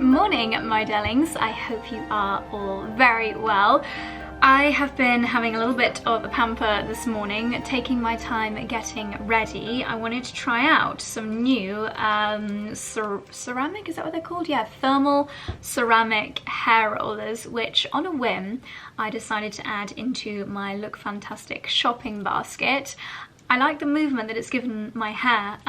morning, my darlings. I hope you are all very well. I have been having a little bit of a pamper this morning, taking my time getting ready. I wanted to try out some new ceramic, is that what they're called? Yeah, thermal ceramic hair rollers, which on a whim, I decided to add into my Look Fantastic shopping basket. I like the movement that it's given my hair,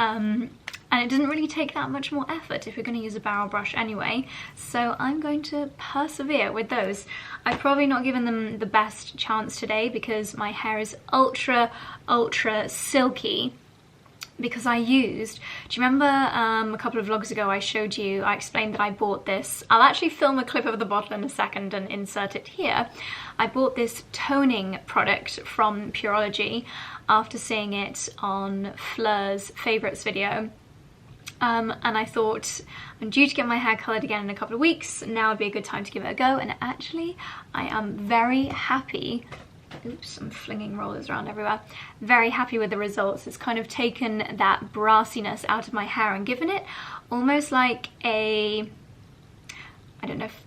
and it doesn't really take that much more effort if you're going to use a barrel brush anyway, so I'm going to persevere with those. I've probably not given them the best chance today because my hair is ultra silky, because I used, do you remember a couple of vlogs ago I showed you, I explained that I bought this, I'll actually film a clip of the bottle in a second and insert it here. I bought this toning product from Pureology after seeing it on Fleur's favourites video. And I thought, I'm due to get my hair coloured again in a couple of weeks, now would be a good time to give it a go, and actually I am very happy. Oops, I'm flinging rollers around everywhere. Very happy with the results. It's kind of taken that brassiness out of my hair and given it almost like a, I don't know if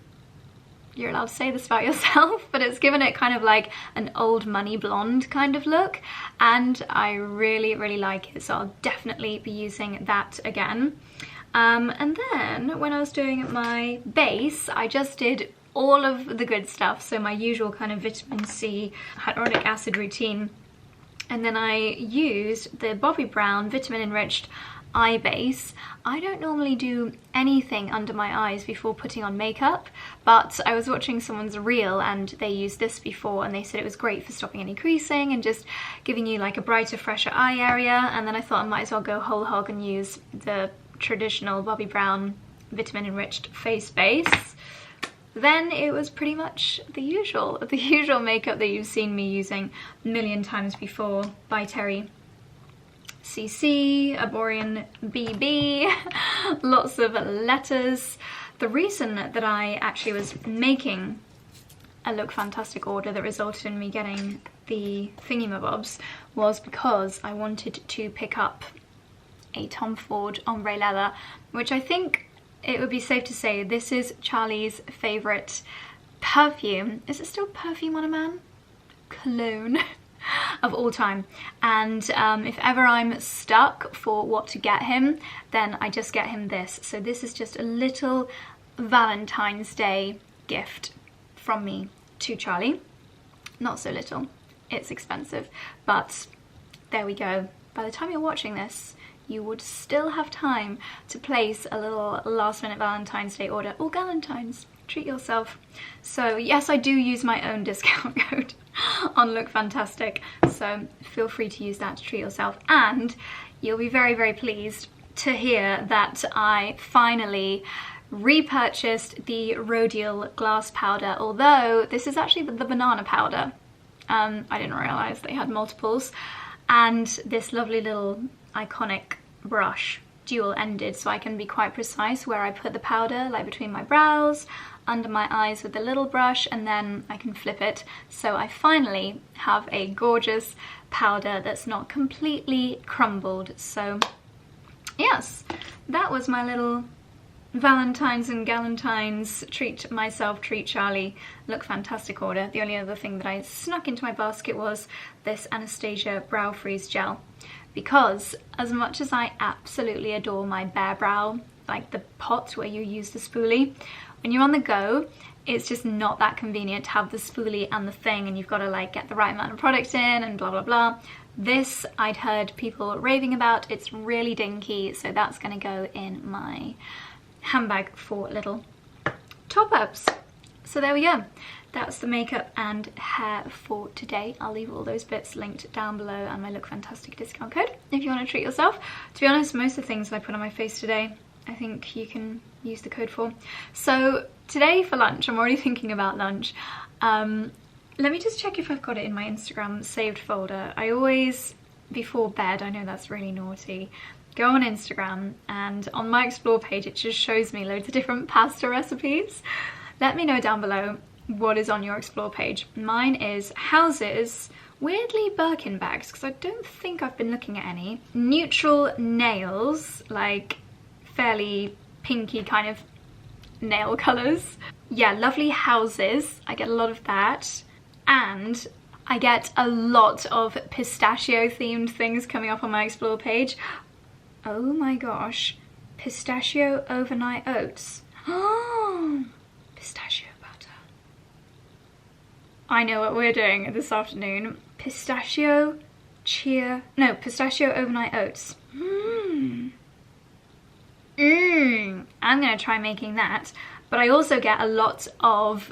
you're allowed to say this about yourself, but it's given it kind of like an old money blonde kind of look, and I really like it, so I'll definitely be using that again. And then when I was doing my base, I just did all of the good stuff, so my usual kind of vitamin C hyaluronic acid routine, and then I used the Bobbi Brown vitamin enriched eye base. I don't normally do anything under my eyes before putting on makeup, but I was watching someone's reel and they used this before and they said it was great for stopping any creasing and just giving you like a brighter, fresher eye area, and then I thought I might as well go whole hog and use the traditional Bobbi Brown vitamin enriched face base. Then it was pretty much the usual makeup that you've seen me using a million times before by Terry CC, Arborian BB, lots of letters. The reason that I actually was making a Look Fantastic order that resulted in me getting the thingamabobs was because I wanted to pick up a Tom Ford ombre leather, which I think it would be safe to say this is Charlie's favourite perfume. Is it still perfume on a man? Cologne. Of all time, and if ever I'm stuck for what to get him, then I just get him this. So this is just a little Valentine's Day gift from me to Charlie. Not so little, it's expensive, but there we go. By the time you're watching this, you would still have time to place a little last minute Valentine's Day order, or Galentine's. Treat yourself. So yes, I do use my own discount code on Look Fantastic, so feel free to use that to treat yourself, and you'll be very pleased to hear that I finally repurchased the Rhodial glass powder, although this is actually the banana powder. I didn't realise they had multiples, and this lovely little iconic brush, dual-ended, so I can be quite precise where I put the powder, like between my brows, under my eyes with the little brush, and then I can flip it. So I finally have a gorgeous powder that's not completely crumbled. So yes, that was my little Valentine's and Galentine's treat myself, treat Charlie, Look Fantastic order. The only other thing that I snuck into my basket was this Anastasia Brow Freeze Gel, because as much as I absolutely adore my bare brow, like the pot where you use the spoolie, when you're on the go, it's just not that convenient to have the spoolie and the thing, and you've got to like get the right amount of product in and blah blah. This I'd heard people raving about. It's really dinky, so that's going to go in my handbag for little top-ups. So there we go. That's the makeup and hair for today. I'll leave all those bits linked down below and my Look Fantastic discount code if you want to treat yourself. To be honest, most of the things I put on my face today, I think you can use the code for. So today for lunch, I'm already thinking about lunch. Let me just check if I've got it in my Instagram saved folder. I always, before bed, I know that's really naughty, go on Instagram, and on my explore page it just shows me loads of different pasta recipes. Let me know down below what is on your explore page. Mine is houses, weirdly Birkin bags, because I don't think I've been looking at any. Neutral nails, like fairly pinky kind of nail colours. Yeah, lovely houses. I get a lot of that. And I get a lot of pistachio themed things coming up on my Explore page. Oh my gosh. Pistachio overnight oats. Oh, pistachio butter. I know what we're doing this afternoon. Pistachio overnight oats. I'm gonna try making that. But I also get a lot of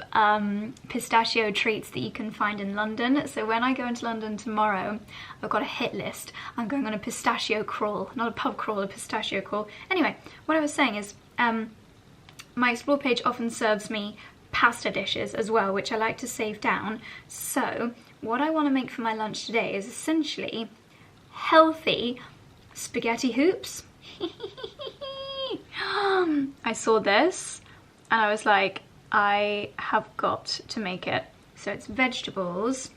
pistachio treats that you can find in London. So when I go into London tomorrow, I've got a hit list. I'm going on a pistachio crawl, not a pub crawl, a pistachio crawl. Anyway, what I was saying is my Explore page often serves me pasta dishes as well, which I like to save down. So what I want to make for my lunch today is essentially healthy spaghetti hoops. I saw this and I was like, I have got to make it. So it's vegetables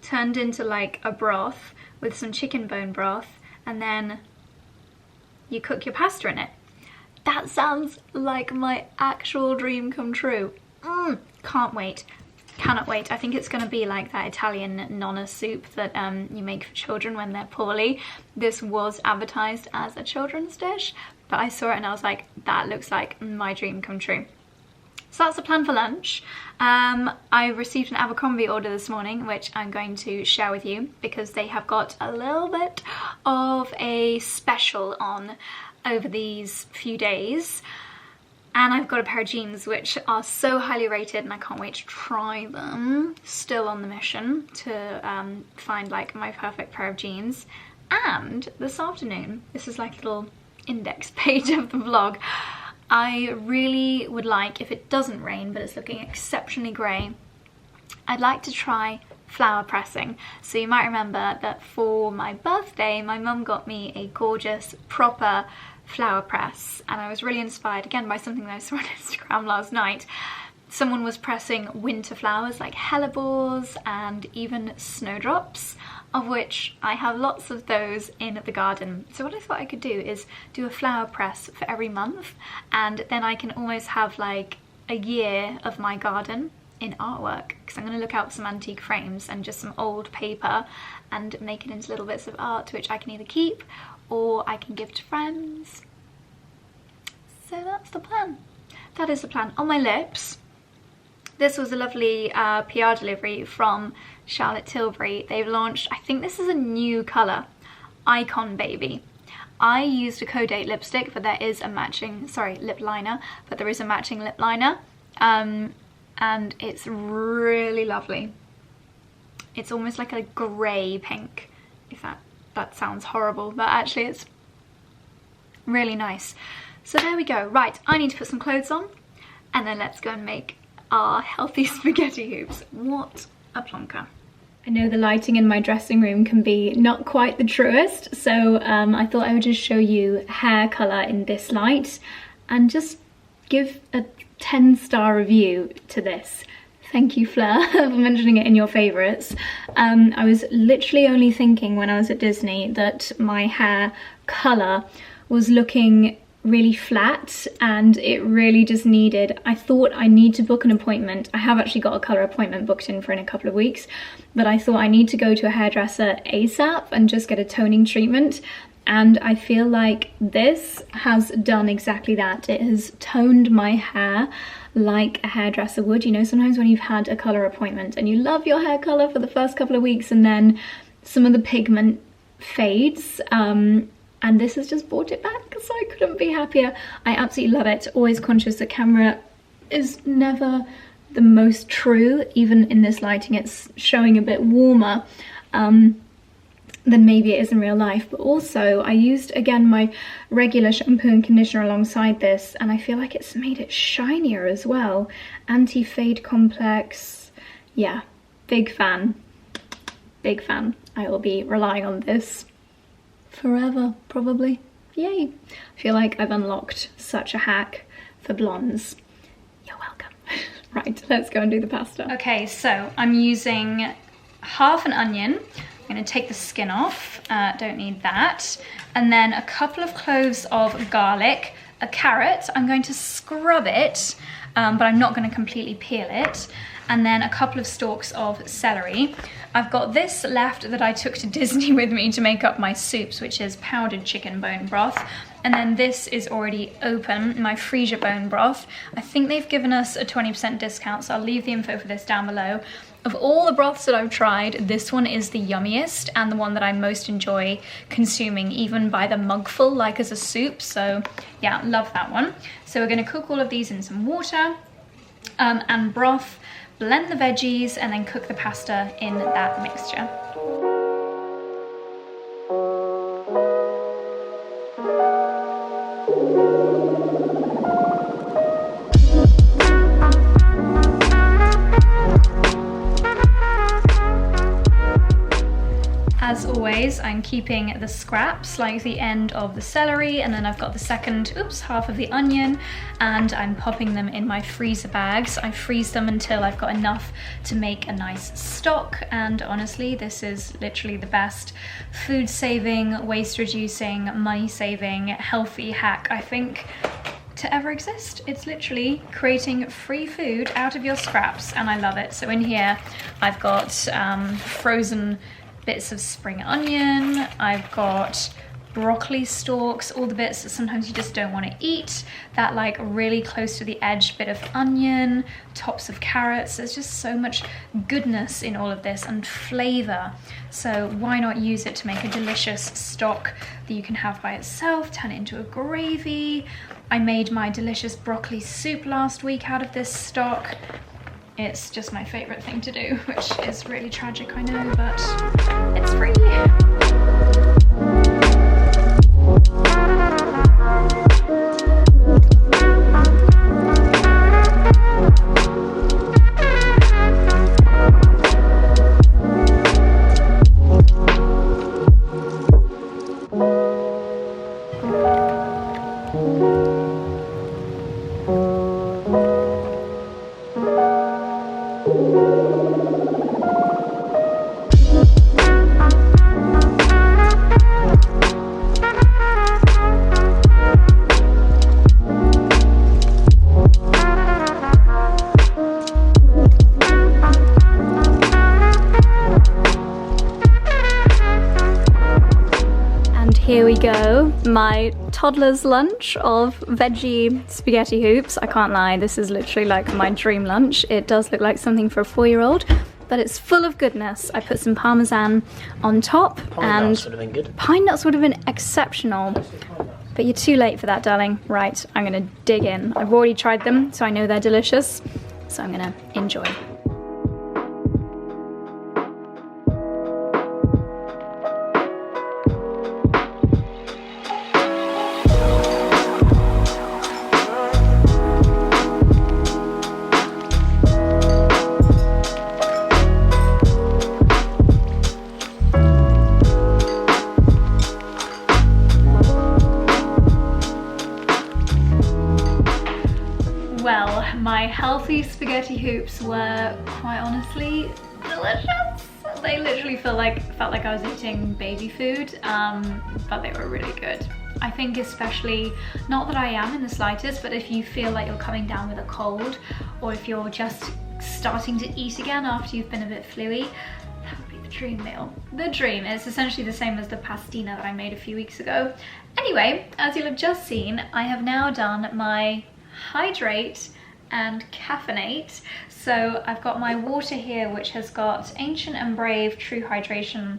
turned into like a broth with some chicken bone broth, and then you cook your pasta in it. That sounds like my actual dream come true. Can't wait. Cannot wait. I think it's going to be like that Italian nonna soup that you make for children when they're poorly. This was advertised as a children's dish, but I saw it and I was like, that looks like my dream come true. So that's the plan for lunch. I received an Abercrombie order this morning, which I'm going to share with you because they have got a little bit of a special on over these few days. And I've got a pair of jeans which are so highly rated and I can't wait to try them. Still on the mission to find like my perfect pair of jeans. And this afternoon, this is like a little index page of the vlog, I really would like, if it doesn't rain but it's looking exceptionally grey, I'd like to try flower pressing. So you might remember that for my birthday my mum got me a gorgeous proper flower press, and I was really inspired again by something that I saw on Instagram last night. Someone was pressing winter flowers like hellebores and even snowdrops, of which I have lots of those in the garden. So what I thought I could do is do a flower press for every month, and then I can almost have like a year of my garden in artwork, because I'm going to look out for some antique frames and just some old paper and make it into little bits of art which I can either keep or I can give to friends. So that's the plan. That is the plan. On my lips, this was a lovely PR delivery from Charlotte Tilbury. They've launched, I think this is a new colour, Icon Baby. I used a Codate lipstick, but there is a matching, lip liner, but there is a matching lip liner. And it's really lovely. It's almost like a grey pink, if that sounds horrible, but actually it's really nice. So there we go. Right, I need to put some clothes on and then let's go and make our healthy spaghetti hoops. What a plonker. I know the lighting in my dressing room can be not quite the truest, so I thought I would just show you hair colour in this light and just give a 10-star review to this. Thank you, Fleur, for mentioning it in your favourites. I was literally only thinking when I was at Disney that my hair colour was looking really flat and it really just needed, I thought I need to book an appointment. I have actually got a colour appointment booked in a couple of weeks, but I thought I need to go to a hairdresser ASAP and just get a toning treatment. And I feel like this has done exactly that. It has toned my hair like a hairdresser would. You know, sometimes when you've had a colour appointment and you love your hair colour for the first couple of weeks and then some of the pigment fades, and this has just brought it back, so I couldn't be happier. I absolutely love it. Always conscious that camera is never the most true. Even in this lighting, it's showing a bit warmer than maybe it is in real life. But also I used again my regular shampoo and conditioner alongside this, and I feel like it's made it shinier as well. Anti-fade complex. Yeah, big fan. Big fan. I will be relying on this forever, probably. Yay. I feel like I've unlocked such a hack for blondes. You're welcome. Right, let's go and do the pasta. Okay, so I'm using half an onion. I'm going to take the skin off, don't need that. And then a couple of cloves of garlic, a carrot. I'm going to scrub it, but I'm not going to completely peel it. And then a couple of stalks of celery. I've got this left that I took to Disney with me to make up my soups, which is powdered chicken bone broth. And then this is already open, my freesia bone broth. I think they've given us a 20% discount, so I'll leave the info for this down below. Of all the broths that I've tried, this one is the yummiest and the one that I most enjoy consuming, even by the mugful, like as a soup. So yeah, love that one. So we're gonna cook all of these in some water and broth, blend the veggies, and then cook the pasta in that mixture. As always, I'm keeping the scraps, like the end of the celery, and then I've got the second, half of the onion, and I'm popping them in my freezer bags. I freeze them until I've got enough to make a nice stock, and honestly, this is literally the best food-saving, waste-reducing, money-saving, healthy hack, I think, to ever exist. It's literally creating free food out of your scraps, and I love it. So in here, I've got frozen bits of spring onion, I've got broccoli stalks, all the bits that sometimes you just don't want to eat, that like really close to the edge bit of onion, tops of carrots. There's just so much goodness in all of this and flavor, so why not use it to make a delicious stock that you can have by itself, turn it into a gravy. I made my delicious broccoli soup last week out of this stock. It's just my favorite thing to do, which is really tragic, I know, but it's free. Here we go, my toddler's lunch of veggie spaghetti hoops. I can't lie, this is literally like my dream lunch. It does look like something for a 4-year-old, but it's full of goodness. I put some Parmesan on top, Pine nuts would have been good. Pine nuts would have been exceptional, but you're too late for that, darling. Right, I'm gonna dig in. I've already tried them, so I know they're delicious, so I'm gonna enjoy. Well, my healthy spaghetti hoops were quite honestly delicious. They literally felt like I was eating baby food, but they were really good. I think especially, not that I am in the slightest, but if you feel like you're coming down with a cold, or if you're just starting to eat again after you've been a bit fluey, that would be the dream meal. The dream. It's essentially the same as the pastina that I made a few weeks ago. Anyway, as you'll have just seen, I have now done my Hydrate and Caffeinate. So I've got my water here, which has got Ancient and Brave True Hydration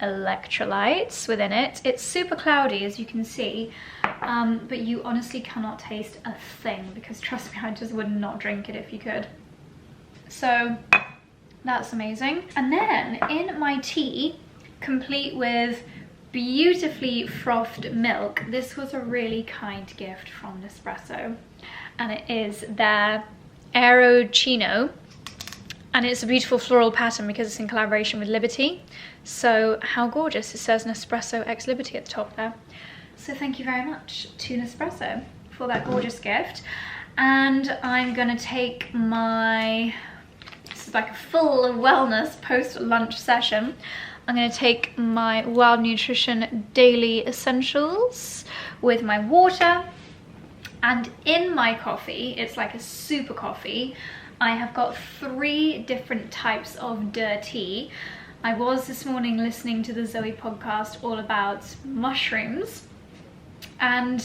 electrolytes within it. It's super cloudy, as you can see, but you honestly cannot taste a thing, because trust me, I just would not drink it if you could. So that's amazing. And then in my tea, complete with beautifully frothed milk, this was a really kind gift from Nespresso, and it is their Aerochino, and it's a beautiful floral pattern because it's in collaboration with Liberty. So how gorgeous. It says Nespresso x Liberty at the top there. So thank you very much to Nespresso for that gorgeous gift. And I'm gonna take my, this is like a full wellness post-lunch session. I'm going to take my Wild Nutrition Daily Essentials with my water, And in my coffee, it's like a super coffee, I have got 3 different types of dirty. I was this morning listening to the Zoe podcast all about mushrooms, and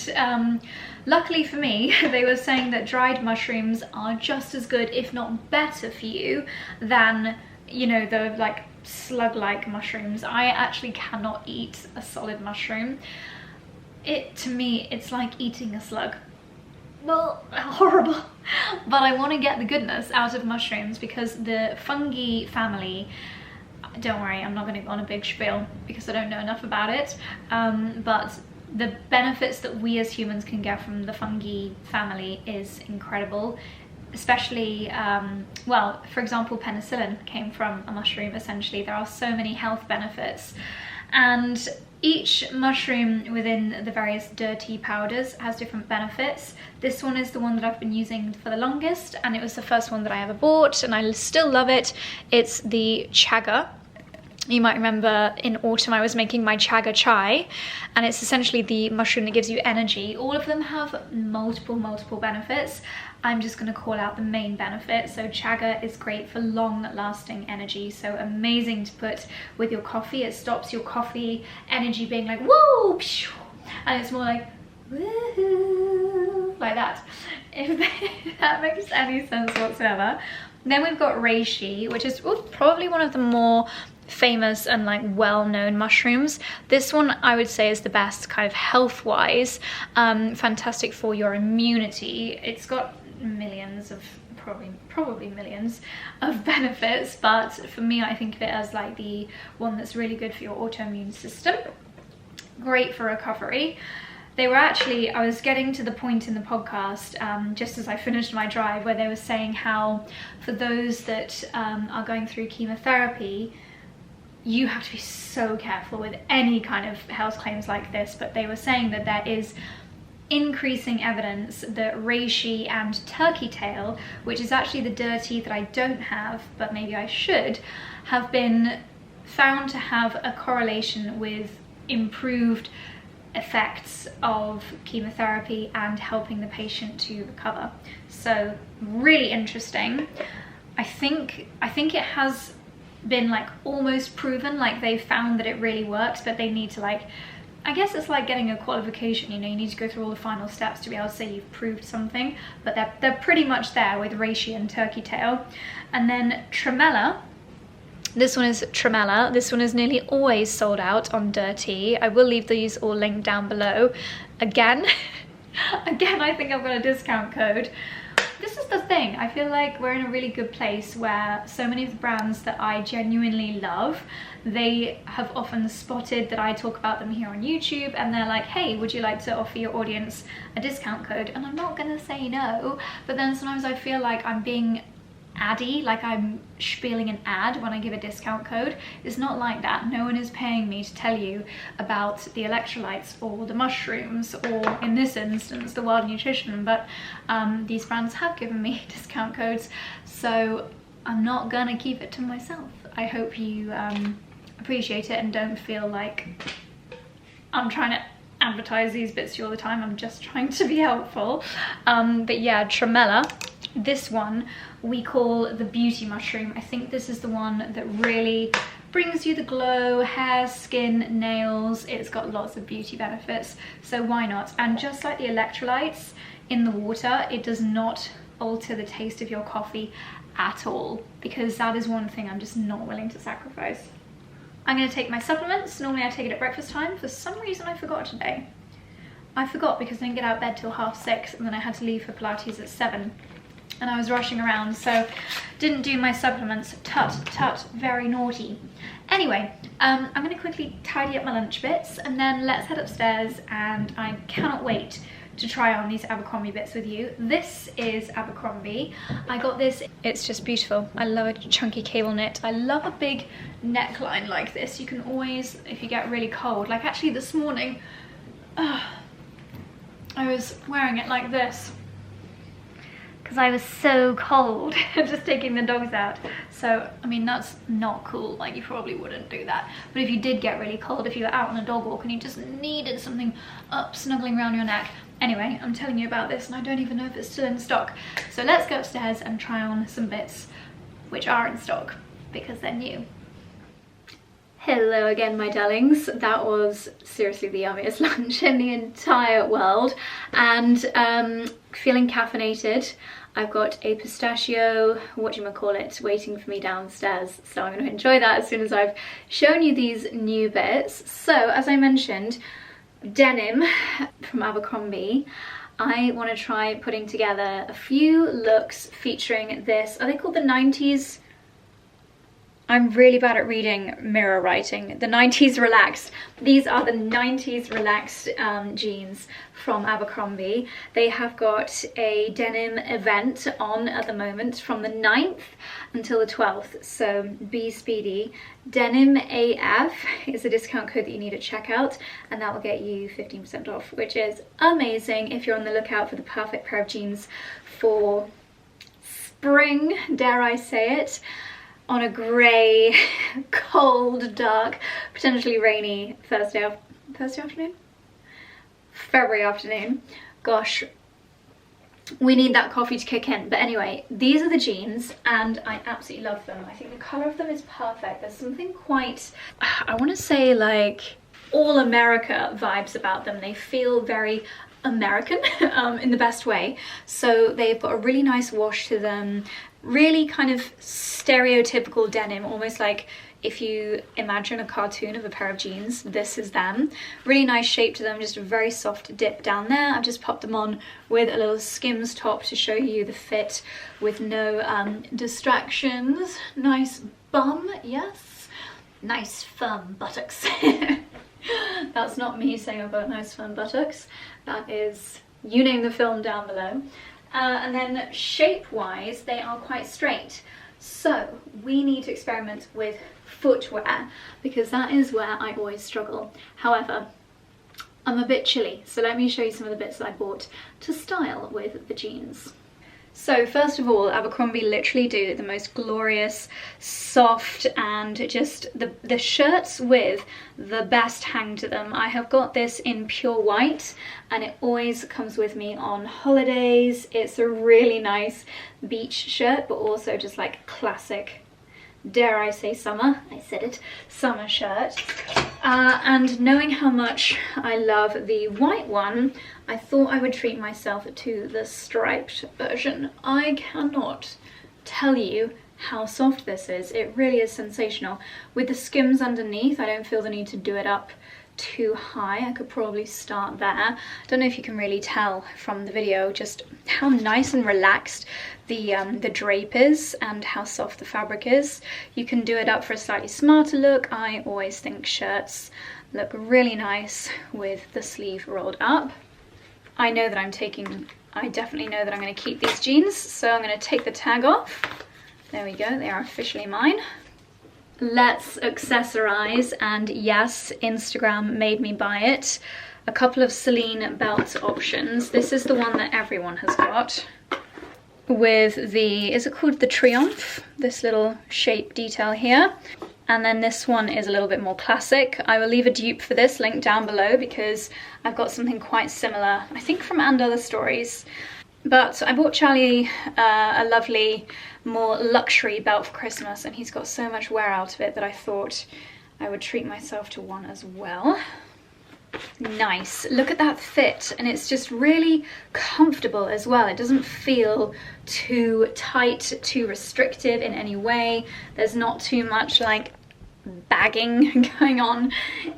luckily for me, they were saying that dried mushrooms are just as good, if not better for you than, you know, the like slug-like mushrooms. I actually cannot eat a solid mushroom. To me, it's like eating a slug. Well, horrible. But I want to get the goodness out of mushrooms because the fungi family, don't worry, I'm not going to go on a big spiel because I don't know enough about it, but the benefits that we as humans can get from the fungi family is incredible. Especially, well, for example, penicillin came from a mushroom, essentially. There are so many health benefits. And each mushroom within the various dirty powders has different benefits. This one is the one that I've been using for the longest, and it was the first one that I ever bought, and I still love it. It's the chaga. You might remember in autumn I was making my chaga chai, and it's essentially the mushroom that gives you energy. All of them have multiple benefits. I'm just going to call out the main benefit. So chaga is great for long-lasting energy, so amazing to put with your coffee. It stops your coffee energy being like woo, and it's more like woohoo, like that, if that makes any sense whatsoever. Then we've got reishi, which is probably one of the more famous and like well-known mushrooms. This one I would say is the best kind of health-wise, fantastic for your immunity. It's got millions of, probably millions of benefits, but for me I think of it as like the one that's really good for your autoimmune system. Great for recovery. They were actually, I was getting to the point in the podcast just as I finished my drive where they were saying how for those that are going through chemotherapy, you have to be so careful with any kind of health claims like this, but they were saying that there is increasing evidence that reishi and turkey tail, which is actually the dirty that I don't have but maybe I should, have been found to have a correlation with improved effects of chemotherapy and helping the patient to recover. So really interesting. I think it has been like almost proven, like they found that it really works, but they need to, like, I guess it's like getting a qualification, you know, you need to go through all the final steps to be able to say you've proved something, but they're pretty much there with reishi and turkey tail. And then tremella. This one is tremella. This one is nearly always sold out on dirty. I will leave these all linked down below. Again, I think I've got a discount code. This is the thing, I feel like we're in a really good place where so many of the brands that I genuinely love, they have often spotted that I talk about them here on YouTube, and they're like, hey, would you like to offer your audience a discount code? And I'm not gonna say no, but then sometimes I feel like I'm being addy, like I'm spieling an ad when I give a discount code. It's not like that. No one is paying me to tell you about the electrolytes or the mushrooms, or in this instance the wild nutrition, but these brands have given me discount codes, so I'm not gonna keep it to myself. I hope you appreciate it and don't feel like I'm trying to advertise these bits to you all the time. I'm just trying to be helpful. But yeah, tremella. This one we call the beauty mushroom. I think this is the one that really brings you the glow, hair, skin, nails. It's got lots of beauty benefits, so why not? And just like the electrolytes in the water, it does not alter the taste of your coffee at all, because that is one thing I'm just not willing to sacrifice. I'm going to take my supplements. Normally I take it at breakfast time. For some reason I forgot today. I forgot because I didn't get out of bed till 6:30, and then I had to leave for Pilates at 7. And I was rushing around, so didn't do my supplements. Tut, very naughty. Anyway, I'm going to quickly tidy up my lunch bits, and then let's head upstairs, and I cannot wait to try on these Abercrombie bits with you. This is Abercrombie. I got this, it's just beautiful. I love a chunky cable knit. I love a big neckline like this. You can always, if you get really cold, like actually this morning, I was wearing it like this, because I was so cold just taking the dogs out. So I mean, that's not cool, like you probably wouldn't do that, but if you did get really cold, if you were out on a dog walk and you just needed something up snuggling around your neck, Anyway, I'm telling you about this and I don't even know if it's still in stock. So let's go upstairs and try on some bits which are in stock because they're new. Hello again, my darlings. That was seriously the yummiest lunch in the entire world, and feeling caffeinated. I've got a pistachio, whatchamacallit, waiting for me downstairs, so I'm going to enjoy that as soon as I've shown you these new bits. So, as I mentioned, denim from Abercrombie. I want to try putting together a few looks featuring this. Are they called the 90s? I'm really bad at reading mirror writing. The 90s Relaxed. These are the 90s Relaxed jeans from Abercrombie. They have got a denim event on at the moment from the 9th until the 12th, so be speedy. Denim AF is a discount code that you need at checkout, and that will get you 15% off, which is amazing if you're on the lookout for the perfect pair of jeans for spring, dare I say it, on a grey, cold, dark, potentially rainy February afternoon. Gosh, we need that coffee to kick in. But anyway, these are the jeans and I absolutely love them. I think the colour of them is perfect. There's something quite, I want to say like all America vibes about them. They feel very American in the best way. So they've got a really nice wash to them, really kind of stereotypical denim, almost like if you imagine a cartoon of a pair of jeans, this is them. Really nice shape to them, just a very soft dip down there. I've just popped them on with a little Skims top to show you the fit with no distractions. Nice bum, yes. Nice firm buttocks. That's not me saying I've got nice firm buttocks. That is, you name the film down below. And then shape-wise, they are quite straight. So we need to experiment with footwear because that is where I always struggle. However, I'm a bit chilly, so let me show you some of the bits that I bought to style with the jeans. So first of all, Abercrombie literally do the most glorious, soft, and just the shirts with the best hang to them. I have got this in pure white and it always comes with me on holidays. It's a really nice beach shirt, but also just like classic, dare I say summer, I said it, summer shirt. And knowing how much I love the white one, I thought I would treat myself to the striped version. I cannot tell you how soft this is. It really is sensational. With the Skims underneath, I don't feel the need to do it up too high. I could probably start there. I don't know if you can really tell from the video just how nice and relaxed the drape is and how soft the fabric is. You can do it up for a slightly smarter look. I always think shirts look really nice with the sleeve rolled up. I know that I definitely know that I'm going to keep these jeans, so I'm going to take the tag off. There we go, they are officially mine. Let's accessorize, and yes, Instagram made me buy it. A couple of Celine belt options. This is the one that everyone has got with the, is it called the Triumph? This little shape detail here. And then this one is a little bit more classic. I will leave a dupe for this link down below because I've got something quite similar, I think from And Other Stories. But I bought Charlie a lovely, more luxury belt for Christmas, and he's got so much wear out of it that I thought I would treat myself to one as well. Nice, look at that fit, and it's just really comfortable as well. It doesn't feel too tight, too restrictive in any way. There's not too much like bagging going on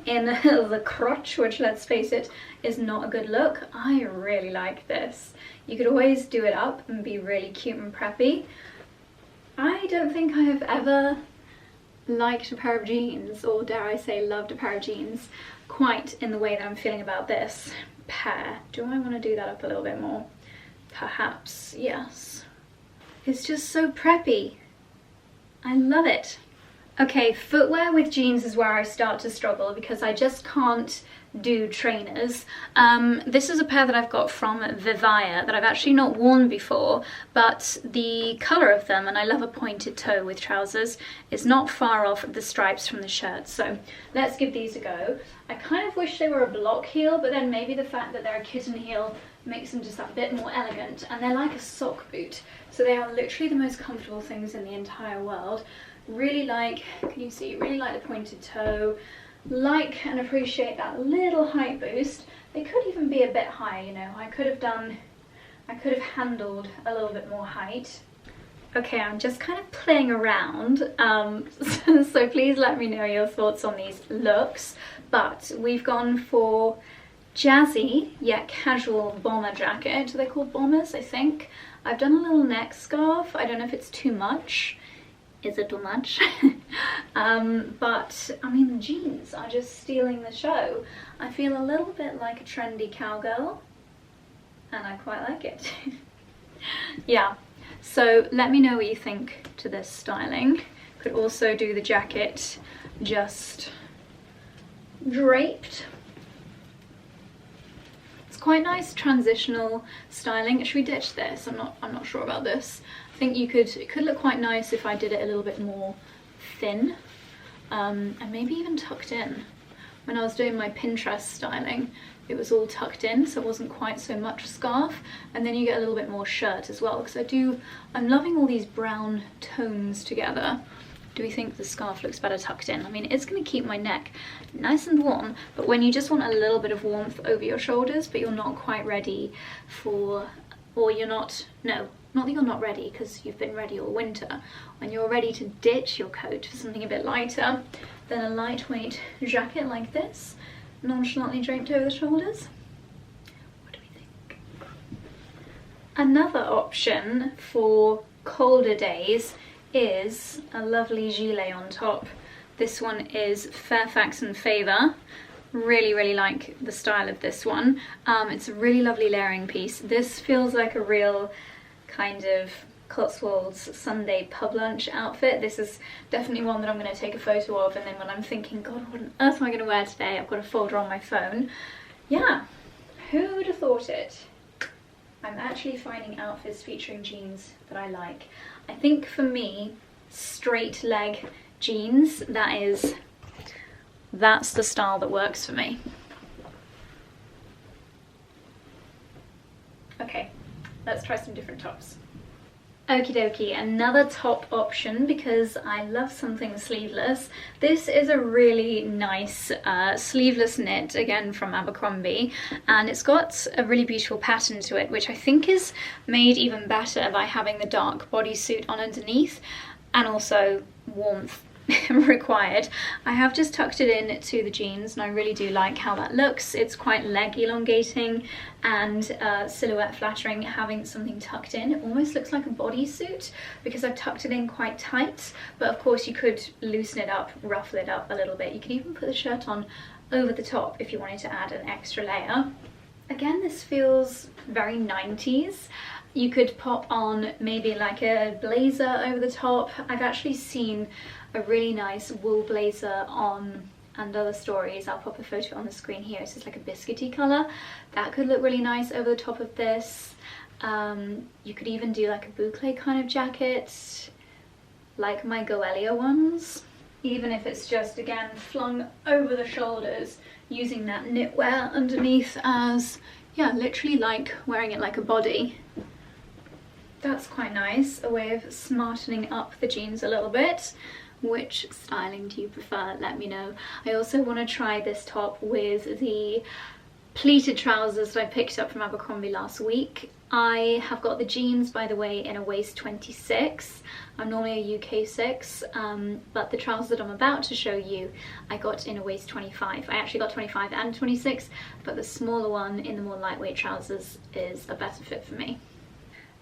in the crotch, which, let's face it, is not a good look. I really like this. You could always do it up and be really cute and preppy. I don't think I have ever liked a pair of jeans, or dare I say loved a pair of jeans, quite in the way that I'm feeling about this pair. Do I want to do that up a little bit more? Perhaps, yes. It's just so preppy. I love it. Okay, footwear with jeans is where I start to struggle because I just can't do trainers. This is a pair that I've got from Vivaya that I've actually not worn before, but the colour of them, and I love a pointed toe with trousers, is not far off the stripes from the shirt. So let's give these a go. I kind of wish they were a block heel, but then maybe the fact that they're a kitten heel makes them just that bit more elegant, and they're like a sock boot, so they are literally the most comfortable things in the entire world. Really like, can you see, really like the pointed toe, like and appreciate that little height boost. They could even be a bit higher, you know, I could have handled a little bit more height. Okay, I'm just kind of playing around, so please let me know your thoughts on these looks, but we've gone for jazzy yet casual bomber jacket. They're called bombers, I think. I've done a little neck scarf. I don't know if it's too much. Is it too much? But I mean, the jeans are just stealing the show. I feel a little bit like a trendy cowgirl, and I quite like it. Yeah, so let me know what you think to this styling. Could also do the jacket just draped. It's quite nice transitional styling. Should we ditch this? I'm not sure about this. I think it could look quite nice if I did it a little bit more thin, and maybe even tucked in. When I was doing my Pinterest styling, it was all tucked in, so it wasn't quite so much scarf, and then you get a little bit more shirt as well, because I'm loving all these brown tones together. Do we think the scarf looks better tucked in? I mean, it's going to keep my neck nice and warm, but when you just want a little bit of warmth over your shoulders, but you're not quite ready for, or you're not, no, not that you're not ready, because you've been ready all winter. When you're ready to ditch your coat for something a bit lighter, then a lightweight jacket like this, nonchalantly draped over the shoulders. What do we think? Another option for colder days is a lovely gilet on top. This one is Fairfax and Favour. Really like the style of this one. It's a really lovely layering piece. This feels like a real kind of Cotswolds Sunday pub lunch outfit. This is definitely one that I'm going to take a photo of, and then when I'm thinking, God, what on earth am I going to wear today? I've got a folder on my phone. Yeah, who would have thought it? I'm actually finding outfits featuring jeans that I like. I think for me, straight leg jeans, that's the style that works for me. Okay, let's try some different tops. Okie dokie, another top option because I love something sleeveless. This is a really nice sleeveless knit, again from Abercrombie, and it's got a really beautiful pattern to it, which I think is made even better by having the dark bodysuit on underneath, and also warmth required. I have just tucked it in to the jeans, and I really do like how that looks. It's quite leg elongating and silhouette flattering, having something tucked in. It almost looks like a bodysuit because I've tucked it in quite tight, but of course you could loosen it up, ruffle it up a little bit. You could even put the shirt on over the top if you wanted to add an extra layer. Again, this feels very 90s. You could pop on maybe like a blazer over the top. I've actually seen a really nice wool blazer on and other stories. I'll pop a photo on the screen here. It's just like a biscuity colour. That could look really nice over the top of this. You could even do like a boucle kind of jacket, like my Goelia ones. Even if it's just, again, flung over the shoulders, using that knitwear underneath as, yeah, literally like wearing it like a body. That's quite nice, a way of smartening up the jeans a little bit. Which styling do you prefer? Let me know. I also want to try this top with the pleated trousers that I picked up from Abercrombie last week. I have got the jeans, by the way, in a waist 26. I'm normally a UK 6, but the trousers that I'm about to show you, I got in a waist 25. I actually got 25 and 26, but the smaller one in the more lightweight trousers is a better fit for me.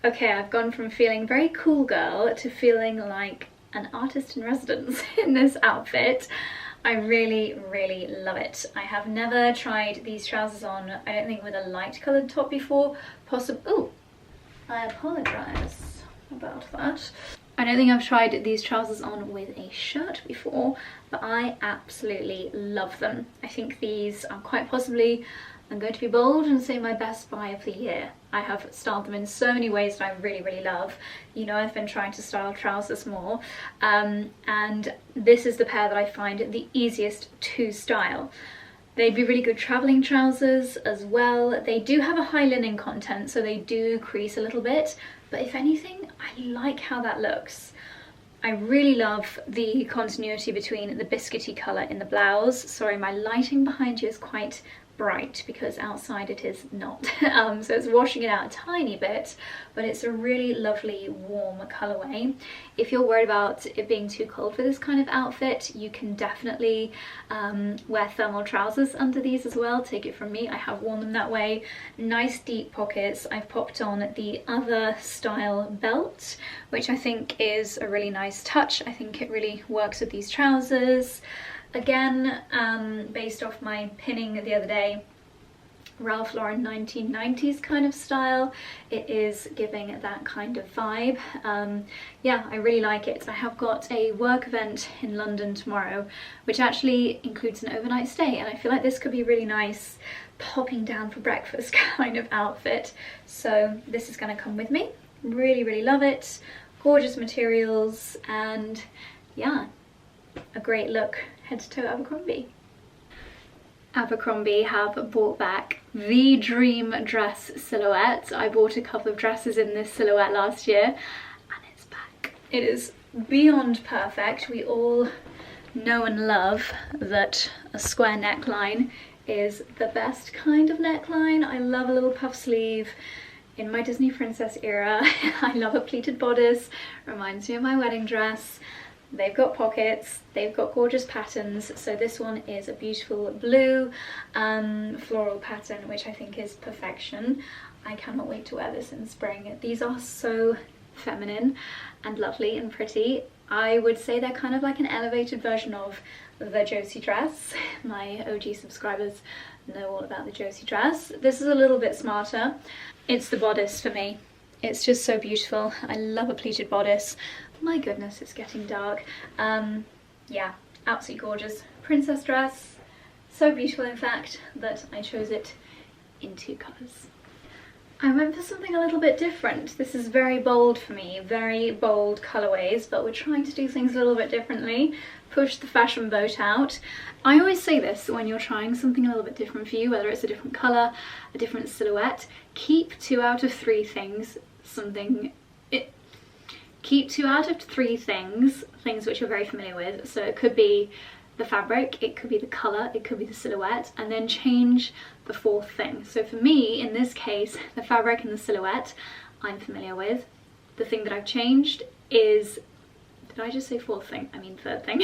Okay, I've gone from feeling very cool girl to feeling like an artist in residence in this outfit. I really love it. I have never tried these trousers on, I don't think, with a light coloured top before. Oh, I apologise about that. I don't think I've tried these trousers on with a shirt before, but I absolutely love them. I think these are quite possibly, I'm going to be bold and say, my best buy of the year. I have styled them in so many ways that I really love. You know, I've been trying to style trousers more, and this is the pair that I find the easiest to style. They'd be really good traveling trousers as well. They do have a high linen content, so they do crease a little bit, but if anything, I like how that looks. I really love the continuity between the biscuity colour in the blouse. Sorry, my lighting behind you is quite bright because outside it is not. So it's washing it out a tiny bit, but it's a really lovely warm colourway. If you're worried about it being too cold for this kind of outfit, you can definitely wear thermal trousers under these as well. Take it from me, I have worn them that way. Nice deep pockets. I've popped on the other style belt, which I think is a really nice touch. I think it really works with these trousers. Again, based off my pinning the other day, Ralph Lauren 1990s kind of style. It is giving that kind of vibe. Yeah, I really like it. I have got a work event in London tomorrow, which actually includes an overnight stay, and I feel like this could be really nice popping down for breakfast kind of outfit. So this is going to come with me. Really, really love it. Gorgeous materials, and yeah, a great look head to toe Abercrombie. Abercrombie have brought back the dream dress silhouette. I bought a couple of dresses in this silhouette last year and it's back. It is beyond perfect. We all know and love that a square neckline is the best kind of neckline. I love a little puff sleeve. In my Disney princess era, I love a pleated bodice. Reminds me of my wedding dress. They've got pockets, they've got gorgeous patterns. So this one is a beautiful blue floral pattern, which I think is perfection. I cannot wait to wear this in spring. These are so feminine and lovely and pretty. I would say they're kind of like an elevated version of the Josie dress. My OG subscribers know all about the Josie dress. This is a little bit smarter. It's the bodice for me. It's just so beautiful. I love a pleated bodice. My goodness, it's getting dark. Yeah, absolutely gorgeous. Princess dress. So beautiful, in fact, that I chose it in 2 colours. I went for something a little bit different. This is very bold for me, very bold colourways, but we're trying to do things a little bit differently. Push the fashion boat out. I always say this when you're trying something a little bit different for you, whether it's a different colour, a different silhouette, keep 2 out of 3 things Keep 2 out of 3 things which you're very familiar with. So it could be the fabric, it could be the colour, it could be the silhouette, and then change the 4th thing. So for me, in this case, the fabric and the silhouette I'm familiar with. The thing that I've changed is, did I just say 4th thing? I mean 3rd thing.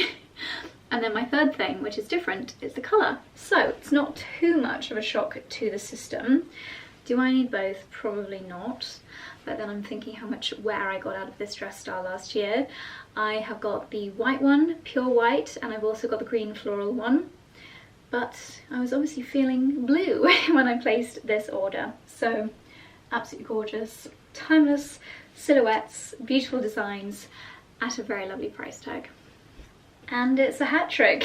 And then my 3rd thing, which is different, is the colour. So it's not too much of a shock to the system. Do I need both? Probably not. But then I'm thinking how much wear I got out of this dress style last year. I have got the white one, pure white, and I've also got the green floral one. But I was obviously feeling blue when I placed this order. So absolutely gorgeous, timeless silhouettes, beautiful designs at a very lovely price tag. And it's a hat trick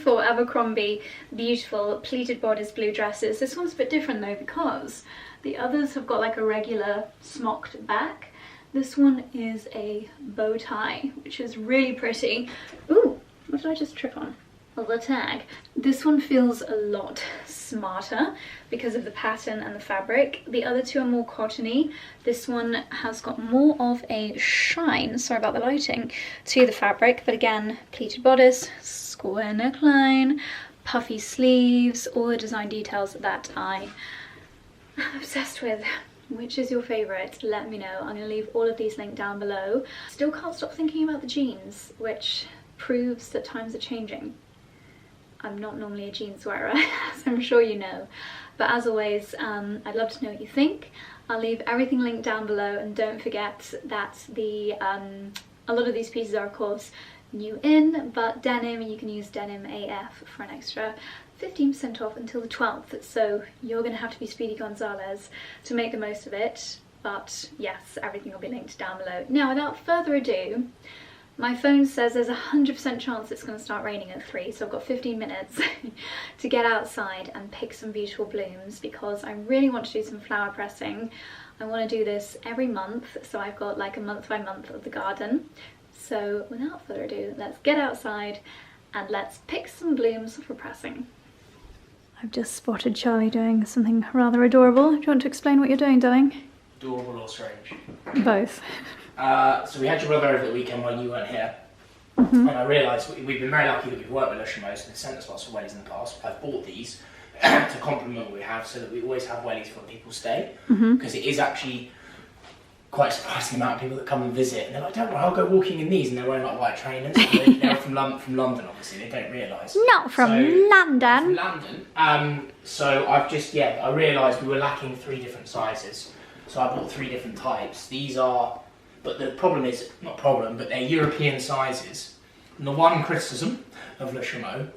for Abercrombie beautiful pleated bodice blue dresses. This one's a bit different though, because the others have got like a regular smocked back. This one is a bow tie, which is really pretty. Ooh, what did I just trip on? Well, the tag. This one feels a lot smarter because of the pattern and the fabric. The other 2 are more cottony. This one has got more of a shine, sorry about the lighting, to the fabric, but again, pleated bodice, square neckline, puffy sleeves, all the design details that I am obsessed with. Which is your favourite? Let me know. I'm going to leave all of these linked down below. Still can't stop thinking about the jeans, which proves that times are changing. I'm not normally a jeans wearer, as I'm sure you know. But as always, I'd love to know what you think. I'll leave everything linked down below, and don't forget that a lot of these pieces are of course new in, but denim, you can use denim AF for an extra 15% off until the 12th. So you're going to have to be Speedy Gonzalez to make the most of it. But yes, everything will be linked down below. Now, without further ado, my phone says there's a 100% chance it's going to start raining at 3, so I've got 15 minutes to get outside and pick some beautiful blooms, because I really want to do some flower pressing. I want to do this every month, so I've got like a month by month of the garden. So without further ado, let's get outside and let's pick some blooms for pressing. I've just spotted Charlie doing something rather adorable. Do you want to explain what you're doing, darling? Adorable or strange? Both. So we had your brother over the weekend when you weren't here. And I realised we've been very lucky that we've worked with LOOKFANTASTIC Items and sent us lots of wellies in the past. I've bought these to complement what we have so that we always have wellies for when people stay. Because it is actually quite a surprising amount of people that come and visit and they're like, don't worry, I'll go walking in these, and they're wearing like white trainers. They're from London, obviously, they don't realise. Not from London. From London. So I've just, I realised we were lacking 3 different sizes. So I bought 3 different types. These are, but the problem is, not problem, but they're European sizes. And the one criticism of Le Chameau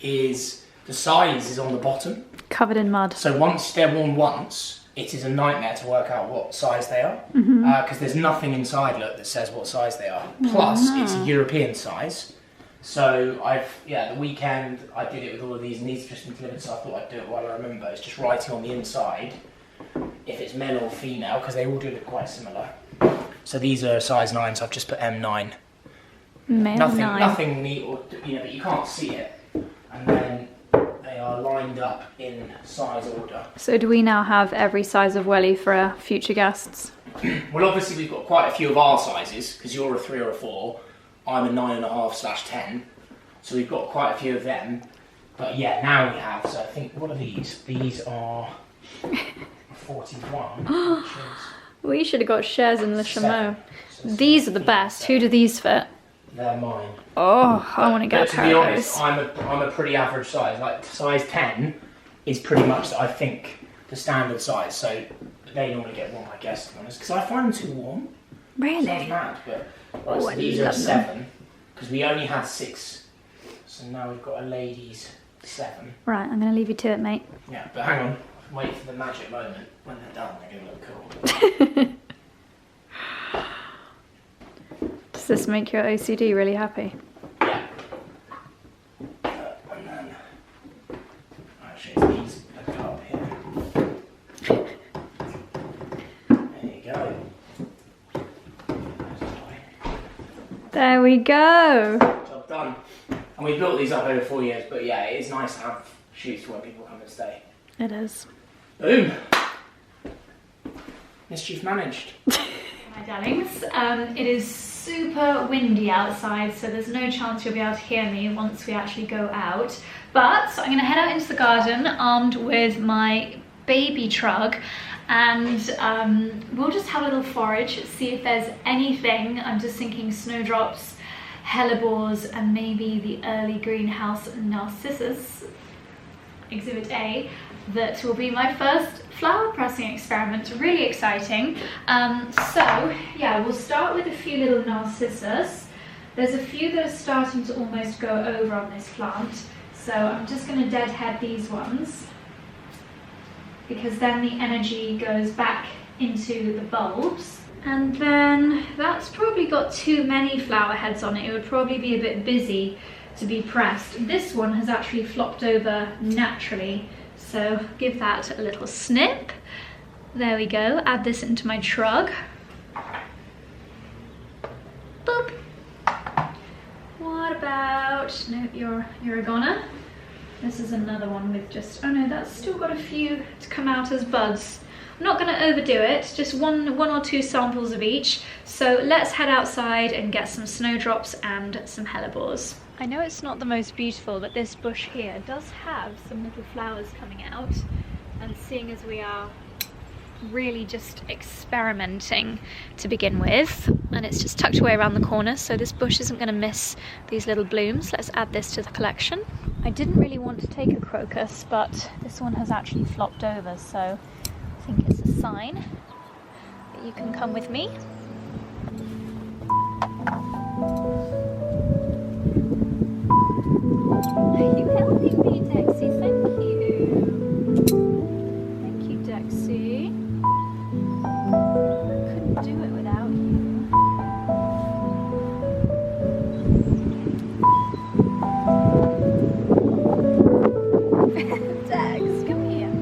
is the size is on the bottom. Covered in mud. So once they're worn once, it is a nightmare to work out what size they are. Because there's nothing inside, look, that says what size they are. Plus, it's a European size. So the weekend I did it with all of these, and these have just been delivered, so I thought I'd do it while I remember. It's just writing on the inside if it's male or female, because they all do look quite similar. So these are size 9, so I've just put M9. Nothing neat, or but you can't see it. And then they are lined up in size order. So do we now have every size of welly for our future guests? Well, obviously we've got quite a few of our sizes, because you're a 3 or a 4. I'm a 9.5/10, so we've got quite a few of them. But yeah, now we have, so I think, what are these? These are 41. We should have got shares in Le Chameau. These are the best. Who do these fit? They're mine. Oh, I want to get a pair of those. To be honest, I'm a pretty average size. Like size 10 is pretty much, I think, the standard size. So they normally get warm, I guess, to be honest, because I find them too warm. Really? Sounds mad, but right, so these are 7 because we only had 6, so now we've got a ladies 7. Right, I'm going to leave you to it, mate. Yeah, but hang on, wait for the magic moment. When they're done, they're going to look cool. Does this make your OCD really happy? Yeah. And then actually, these go up here. There you go. There we go. Job done. And we built these up over 4 years, but yeah, it is nice to have shoots where people come and stay. It is. Boom. Mischief managed. My darlings, it is super windy outside, so there's no chance you'll be able to hear me once we actually go out. But I'm going to head out into the garden armed with my baby trug, and we'll just have a little forage, see if there's anything. I'm just thinking snowdrops, hellebores, and maybe the early greenhouse narcissus, exhibit A, that will be my first flower pressing experiment. Really exciting. So yeah, we'll start with a few little narcissus. There's a few that are starting to almost go over on this plant, so I'm just going to deadhead these ones, because then the energy goes back into the bulbs. And then that's probably got too many flower heads on it. It would probably be a bit busy to be pressed. This one has actually flopped over naturally, so give that a little snip. There we go. Add this into my trug. Boop. What about, no, you're a goner. This is another one with just, oh no, that's still got a few to come out as buds. I'm not going to overdo it, just one or two samples of each. So let's head outside and get some snowdrops and some hellebores. I know it's not the most beautiful, but this bush here does have some little flowers coming out. And seeing as we are really just experimenting to begin with, and it's just tucked away around the corner, so this bush isn't going to miss these little blooms. Let's add this to the collection. I didn't really want to take a crocus, but this one has actually flopped over, so I think it's a sign that you can come with me. Are you helping me, Dexy? Thank you. Thank you, Dexy. I couldn't do it without you. Dex, come here.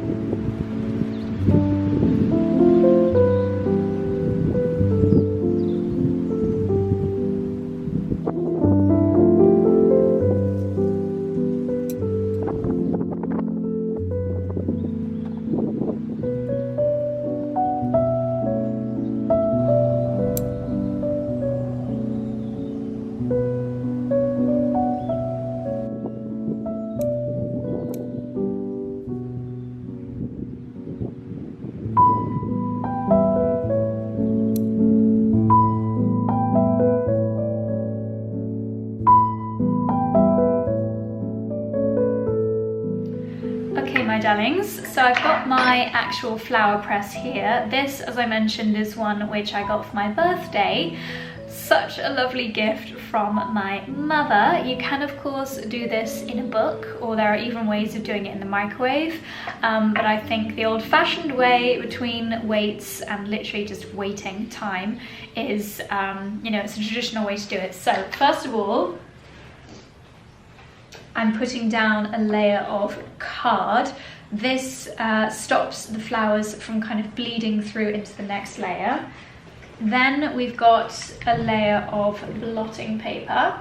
darlings. So I've got my actual flower press here. This, as I mentioned, is one which I got for my birthday. Such a lovely gift from my mother. You can of course do this in a book, or there are even ways of doing it in the microwave, but I think the old-fashioned way between weights and literally just waiting time is, you know, it's a traditional way to do it. So first of all, I'm putting down a layer of card. This stops the flowers from kind of bleeding through into the next layer. Then we've got a layer of blotting paper.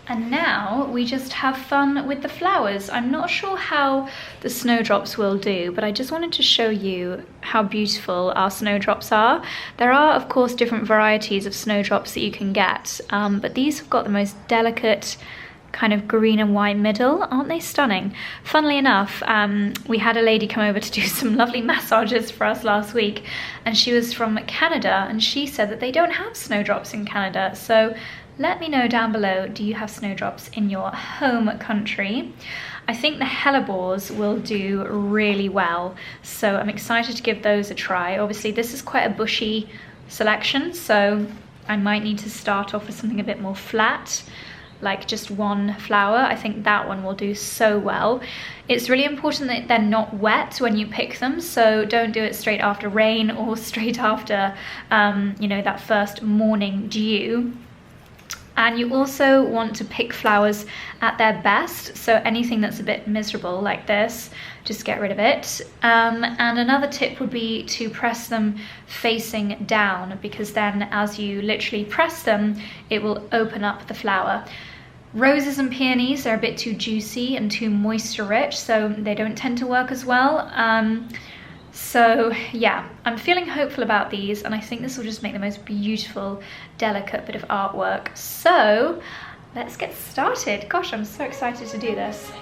And now we just have fun with the flowers. I'm not sure how the snowdrops will do, but I just wanted to show you how beautiful our snowdrops are. There are, of course, different varieties of snowdrops that you can get, but these have got the most delicate kind of green and white middle. Aren't they stunning? Funnily enough, we had a lady come over to do some lovely massages for us last week, and she was from Canada, and she said that they don't have snowdrops in Canada. So let me know down below, do you have snowdrops in your home country? I think the hellebores will do really well, so I'm excited to give those a try. Obviously this is quite a bushy selection, so I might need to start off with something a bit more flat, like just one flower. I think that one will do so well. It's really important that they're not wet when you pick them, so don't do it straight after rain or straight after, you know, that first morning dew. And you also want to pick flowers at their best, so anything that's a bit miserable like this, just get rid of it. And another tip would be to press them facing down, because then as you literally press them, it will open up the flower. Roses and peonies are a bit too juicy and too moisture rich, so they don't tend to work as well. So yeah, I'm feeling hopeful about these, and I think this will just make the most beautiful, delicate bit of artwork. So let's get started. Gosh, I'm so excited to do this.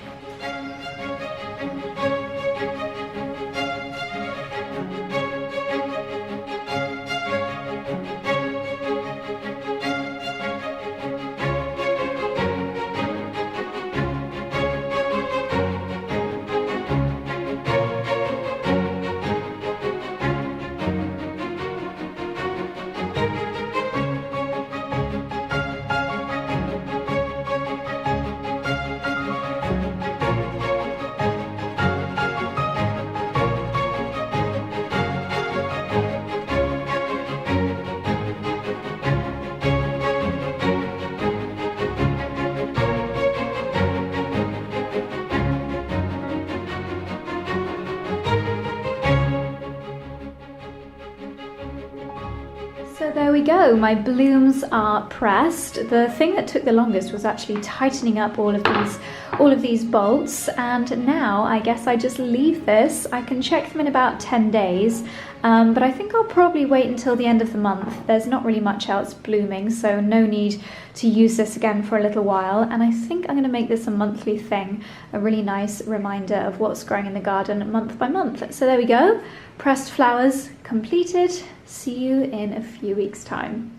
So there we go, my blooms are pressed. The thing that took the longest was actually tightening up all of these bolts, and now I guess I just leave this. I can check them in about 10 days, but I think I'll probably wait until the end of the month. There's not really much else blooming, so no need to use this again for a little while, and I think I'm going to make this a monthly thing, a really nice reminder of what's growing in the garden month by month. So there we go, pressed flowers completed. See you in a few weeks' time.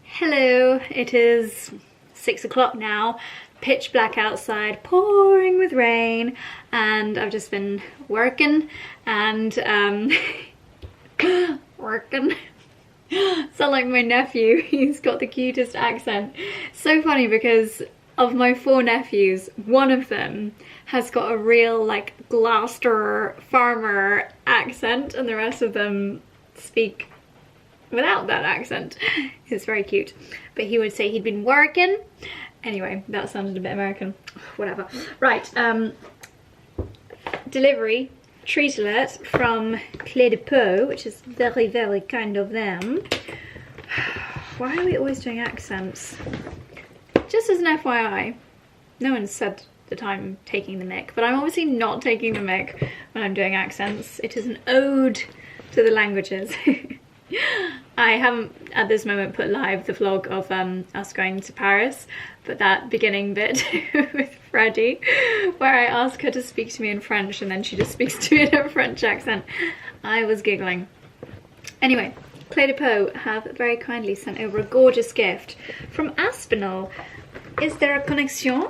Hello, it is 6 o'clock now, pitch black outside, pouring with rain, and I've just been working and working. Sound like my nephew, he's got the cutest accent. So funny because of my 4 nephews, one of them has got a real like Gloucester farmer accent, and the rest of them speak without that accent. It's very cute, but he would say he'd been working. Anyway, that sounded a bit American. Whatever. Right, delivery, treat alert from Clé de Peau, which is very, very kind of them. Why are we always doing accents? Just as an FYI, no one said that I'm taking the mick, but I'm obviously not taking the mick when I'm doing accents. It is an ode to the languages. I haven't at this moment put live the vlog of us going to Paris, but that beginning bit with Freddie, where I ask her to speak to me in French and then she just speaks to me in a French accent, I was giggling. Anyway, Clé de Peau have very kindly sent over a gorgeous gift from Aspinall. Is there a connection?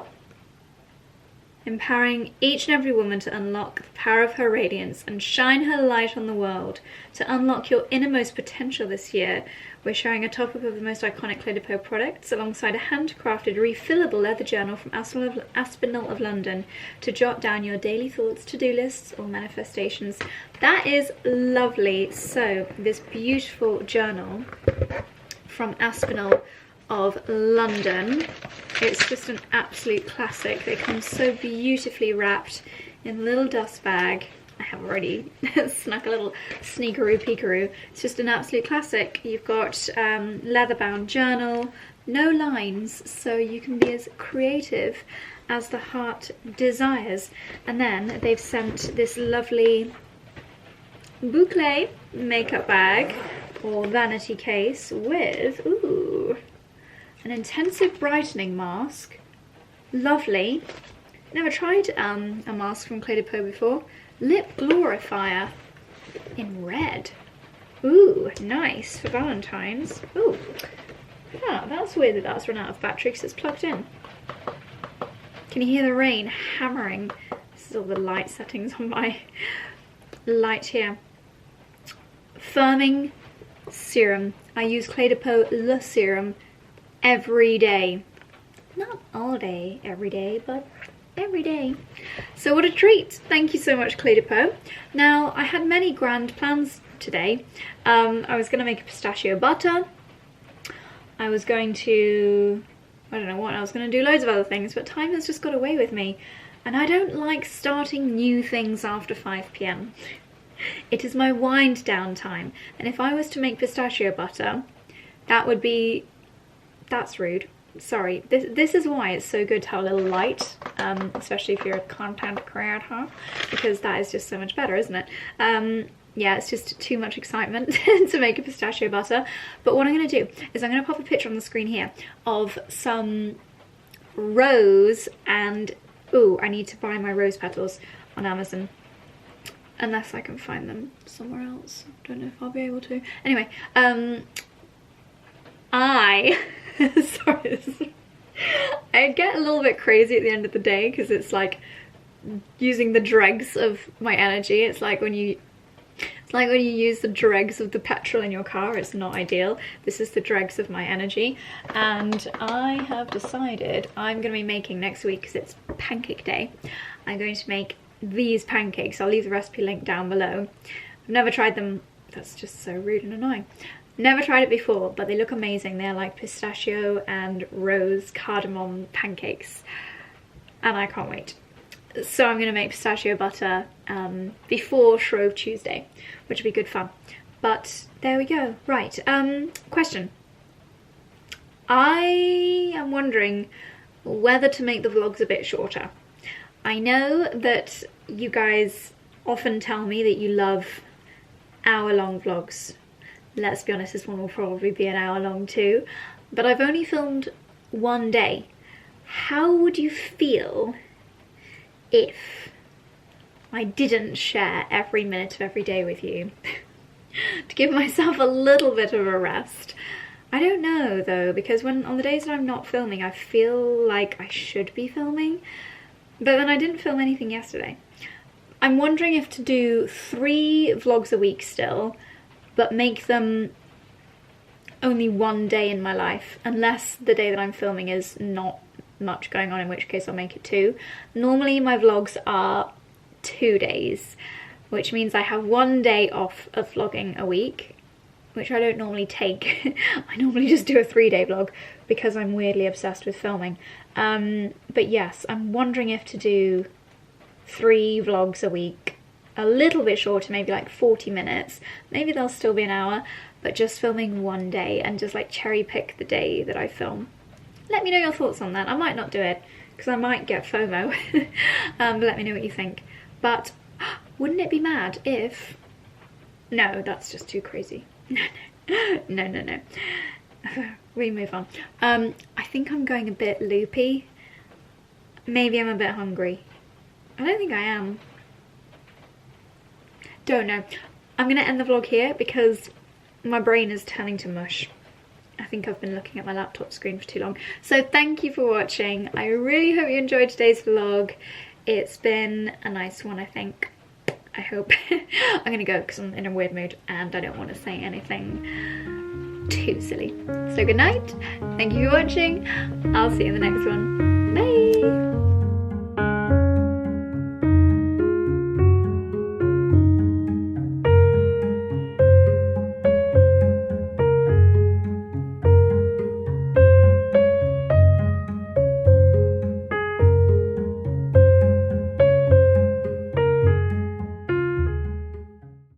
empowering each and every woman to unlock the power of her radiance and shine her light on the world. To unlock your innermost potential this year, we're sharing a top-up of the most iconic Clé de Peau products alongside a handcrafted refillable leather journal from Aspinall of London to jot down your daily thoughts, to-do lists or manifestations. That is lovely. So this beautiful journal from Aspinall of London, it's just an absolute classic. They come so beautifully wrapped in a little dust bag. I have already snuck a little sneakeroo peekaroo. It's just an absolute classic. You've got leather-bound journal, no lines, so you can be as creative as the heart desires. And then they've sent this lovely boucle makeup bag or vanity case with, ooh, an intensive brightening mask. Lovely. Never tried a mask from Clé de Peau before. Lip glorifier in red. Ooh, nice for Valentine's. Ooh, yeah, that's weird that that's run out of battery because it's plugged in. Can you hear the rain hammering? This is all the light settings on my light here. Firming serum. I use Clé de Peau Le Serum every day. Not all day, every day, but every day. So what a treat. Thank you so much, Clé de Peau. Now, I had many grand plans today. I was going to make a pistachio butter. I was going to, I don't know what, I was going to do loads of other things, but time has just got away with me. And I don't like starting new things after 5 p.m. It is my wind down time. And if I was to make pistachio butter, that would be, that's rude. Sorry, this is why it's so good to have a little light, especially if you're a content creator, because that is just so much better, isn't it? Yeah, it's just too much excitement to make a pistachio butter. But what I'm going to do is I'm going to pop a picture on the screen here of some rose and, ooh, I need to buy my rose petals on Amazon. Unless I can find them somewhere else. Don't know if I'll be able to. Anyway, sorry, I get a little bit crazy at the end of the day because it's like using the dregs of my energy. It's like when you use the dregs of the petrol in your car. It's not ideal. This is the dregs of my energy, and I have decided I'm going to be making next week, because it's pancake day, I'm going to make these pancakes. I'll leave the recipe link down below. I've never tried them. That's just so rude and annoying. Never tried it before, but they look amazing. They're like pistachio and rose cardamom pancakes, and I can't wait. So I'm going to make pistachio butter before Shrove Tuesday, which will be good fun. But there we go. Right, question. I am wondering whether to make the vlogs a bit shorter. I know that you guys often tell me that you love hour-long vlogs. Let's be honest, this one will probably be an hour long too. But I've only filmed one day. How would you feel if I didn't share every minute of every day with you? To give myself a little bit of a rest. I don't know though, because on the days that I'm not filming, I feel like I should be filming. But then I didn't film anything yesterday. I'm wondering if to do 3 vlogs a week still, but make them only one day in my life, unless the day that I'm filming is not much going on, in which case I'll make it 2. Normally my vlogs are 2 days, which means I have 1 day off of vlogging a week, which I don't normally take. I normally just do a 3-day vlog because I'm weirdly obsessed with filming. But yes, I'm wondering if to do 3 vlogs a week, a little bit shorter, maybe like 40 minutes. Maybe they'll still be an hour, but just filming one day and just like cherry pick the day that I film. Let me know your thoughts on that. I might not do it because I might get FOMO. But let me know what you think. But wouldn't it be mad if... No, that's just too crazy. No. We move on. I think I'm going a bit loopy. Maybe I'm a bit hungry. I don't think I am. Don't know. I'm gonna end the vlog here because my brain is turning to mush. I think I've been looking at my laptop screen for too long. So thank you for watching. I really hope you enjoyed today's vlog. It's been a nice one, I think. I hope. I'm gonna go because I'm in a weird mood and I don't want to say anything too silly. So good night, thank you for watching, I'll see you in the next one.